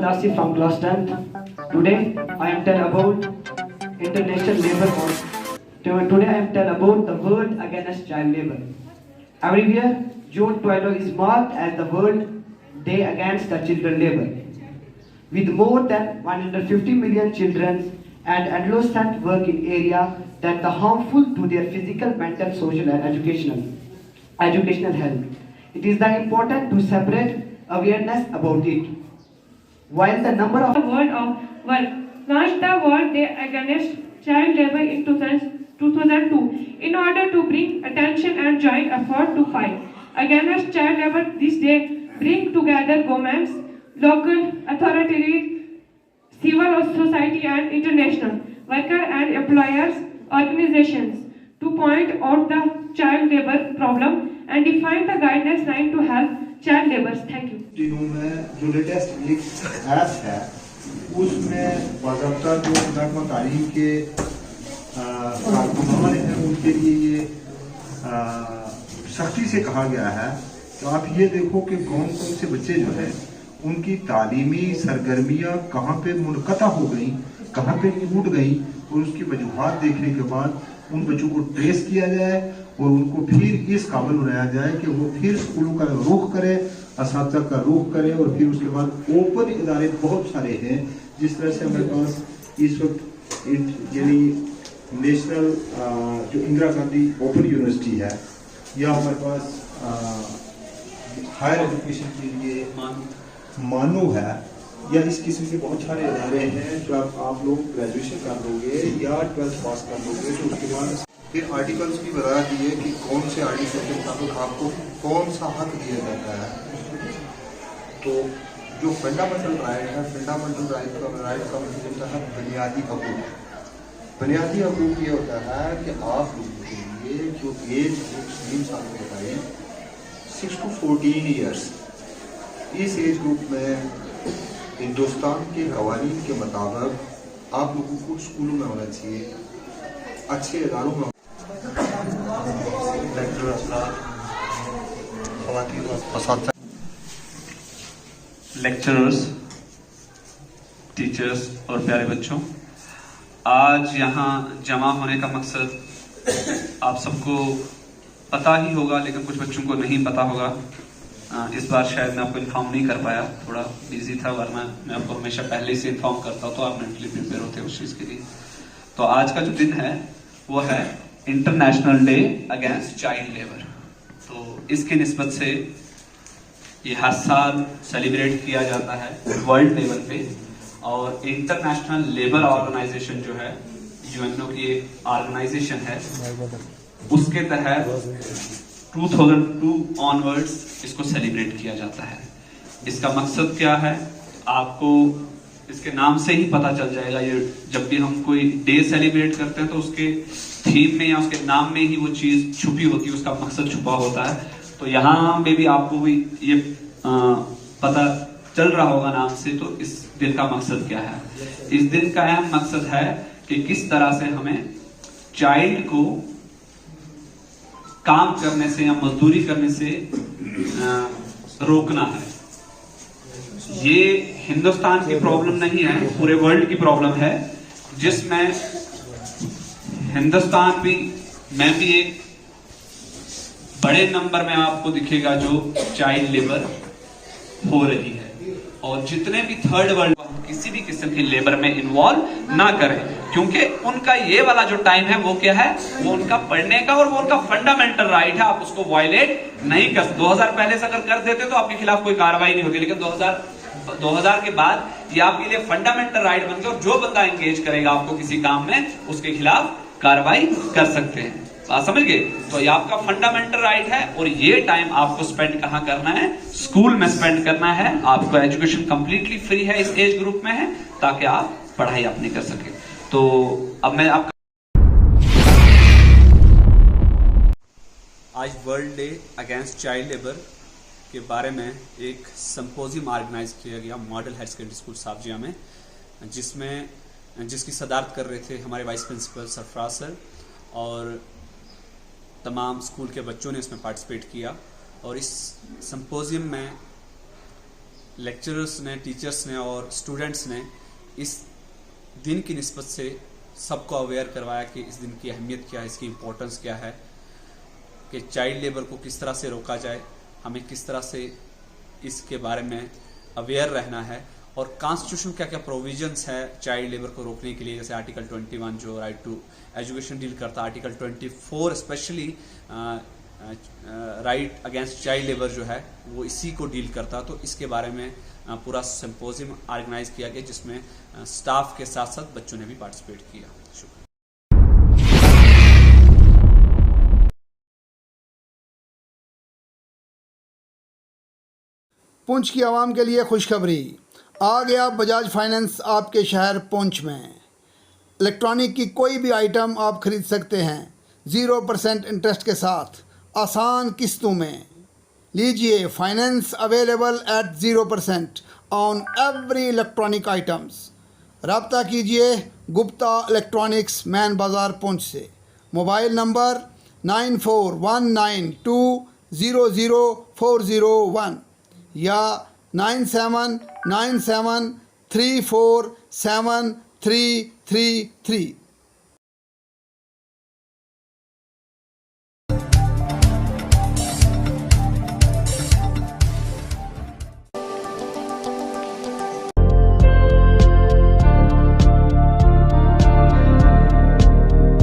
Asif from class 10th. Today I am tell about International Labour Month. Today I am tell about the World Against Child Labour. Every year, June 12 is marked as the World Day Against the Children Labour. With more than 150 million children and adolescents work in areas that are harmful to their physical, mental, social and educational health. It is the important to separate awareness about it. While the number of The World of Work launched the World Day Against Child Labour in 2002 in order to bring attention and joint effort to fight against child labour. This day bring together governments, local authorities, civil society and international worker and employers organizations to point out the child labour problem and define the guidance line to help child labourers. Thank you. दिनों में जो latest एक app है उसमें बाज़ाब्ता जो नगमा तालीम के कारकुनान हैं उनके लिए ये सख्ती से कहा गया है कि आप ये देखो कि कौन कौन से बच्चे जो हैं उनकी तालीमी सरगर्मियाँ कहाँ पे मुनक़ता हो गई, कहाँ पे छूट गई और उसकी वजूहात देखने के बाद उन बच्चों को ट्रेस किया जाए और उनको फिर इस काबिल बनाया जाए कि वो फिर स्कूलों का रुख करे, असातिज़ा का रुख करे और फिर उसके बाद ओपन इदारे बहुत सारे हैं। जिस तरह से हमारे पास इस वक्त यानी नेशनल जो इंदिरा गांधी ओपन यूनिवर्सिटी है या हमारे पास हायर एजुकेशन के लिए मानो है या इस किस्म के बहुत सारे इदारे हैं जो आप लोग ग्रेजुएशन कर लोगे या 12th पास कर लोगे तो उसके बाद फिर आर्टिकल्स भी बता दिए कि कौन से आर्टिकल के मुताबिक आपको कौन सा हक दिया जाता है। तो जो फंडामेंटल राइट है, फंडामेंटल राइट का मतलब होता है बुनियादी हकूक़। बुनियादी हकूक़ ये होता है कि आप लोगों के लिए जो एज ग्रुप 3 साल के भाई 6 to 14 ईयर्स, इस एज ग्रुप में हिंदुस्तान के कवानीन के मुताबिक आप लोगों को स्कूलों में होना चाहिए, अच्छे इदारों में। लेक्चरर्स, टीचर्स और प्यारे बच्चों, आज यहाँ जमा होने का मकसद आप सबको पता ही होगा लेकिन कुछ बच्चों को नहीं पता होगा। इस बार शायद मैं आपको इन्फॉर्म नहीं कर पाया, थोड़ा बिजी था, वरना मैं आपको हमेशा पहले से इन्फॉर्म करता तो आप मेंटली प्रिपेयर होते उस चीज़ के लिए। तो आज का जो दिन है वो है international day against child labour. तो इसकी निस्बत से ये हर साल सेलिब्रेट किया जाता है वर्ल्ड लेवल पे, और इंटरनेशनल लेबर ऑर्गेनाइजेशन जो है यूएनओ की एक ऑर्गेनाइजेशन है, उसके तहत 2002 ऑनवर्ड्स इसको सेलिब्रेट किया जाता है। इसका मकसद क्या है आपको इसके नाम से ही पता चल जाएगा। ये जब भी हम कोई डे सेलिब्रेट करते हैं तो उसके थीम में या उसके नाम में ही वो चीज छुपी होती है, उसका मकसद छुपा होता है। तो यहाँ में भी आपको भी ये पता चल रहा होगा नाम से। तो इस दिन का मकसद क्या है? इस दिन का अहम मकसद है कि किस तरह से हमें चाइल्ड को काम करने से या मजदूरी करने से रोकना है। ये हिंदुस्तान की प्रॉब्लम नहीं है, पूरे वर्ल्ड की प्रॉब्लम है, जिसमें हिंदुस्तान भी, मैं भी एक बड़े नंबर में आपको दिखेगा जो चाइल्ड लेबर हो रही है। और जितने भी थर्ड वर्ल्ड किसी भी किस्म की लेबर में इन्वॉल्व ना करें, क्योंकि उनका ये वाला जो टाइम है वो क्या है, वो उनका पढ़ने का और वो उनका फंडामेंटल राइट है। आप उसको वायलेट नहीं कर। 2000 पहले से अगर कर देते तो आपके खिलाफ कोई कार्रवाई नहीं होगी, लेकिन 2000 के बाद ये आपके लिए फंडामेंटल राइट बन गया और जो बंदा एंगेज करेगा आपको किसी काम में उसके खिलाफ कार्रवाई कर सकते हैं। बात समझ गए? तो ये आपका फंडामेंटल राइट है और ये टाइम आपको स्पेंड कहाँ करना है? स्कूल में स्पेंड करना है। आपको एजुकेशन कंप्लीटली फ्री है, इस एज ग्रुप में है, ताकि आप पढ़ाई अपनी कर सके। तो अब मैं आपका आज world day against child labour के बारे में एक सिंपोजियम ऑर्गेनाइज किया गया मॉडल हायर सेकेंडरी स्कूल साबजिया में, जिसकी सदारत कर रहे थे हमारे वाइस प्रिंसिपल सरफराज सर, और तमाम स्कूल के बच्चों ने इसमें पार्टिसिपेट किया। और इस सिंपोजियम में लेक्चरर्स ने, टीचर्स ने और स्टूडेंट्स ने इस दिन की निस्बत से सबको अवेयर करवाया कि इस दिन की अहमियत क्या है, इसकी इम्पोर्टेंस क्या है, कि चाइल्ड लेबर को किस तरह से रोका जाए, हमें किस तरह से इसके बारे में अवेयर रहना है, और कॉन्स्टिट्यूशन क्या क्या प्रोविजंस है चाइल्ड लेबर को रोकने के लिए, जैसे आर्टिकल 21 जो राइट टू एजुकेशन डील करता, article 24 specially right against child labour जो है वो इसी को डील करता। तो इसके बारे में पूरा सिंपोजियम ऑर्गेनाइज किया गया जिसमें स्टाफ के साथ साथ बच्चों ने भी पार्टिसिपेट किया। शुक्रिया। पुंछ की आवाम के लिए खुशखबरी, आ गया बजाज फाइनेंस आपके शहर पुंछ में। इलेक्ट्रॉनिक की कोई भी आइटम आप खरीद सकते हैं 0% इंटरेस्ट के साथ आसान किस्तों में। लीजिए finance available at 0% on every electronic items. रब्ता कीजिए गुप्ता इलेक्ट्रॉनिक्स मैन बाज़ार पुंछ से। मोबाइल नंबर 9419200401 या 9797347333।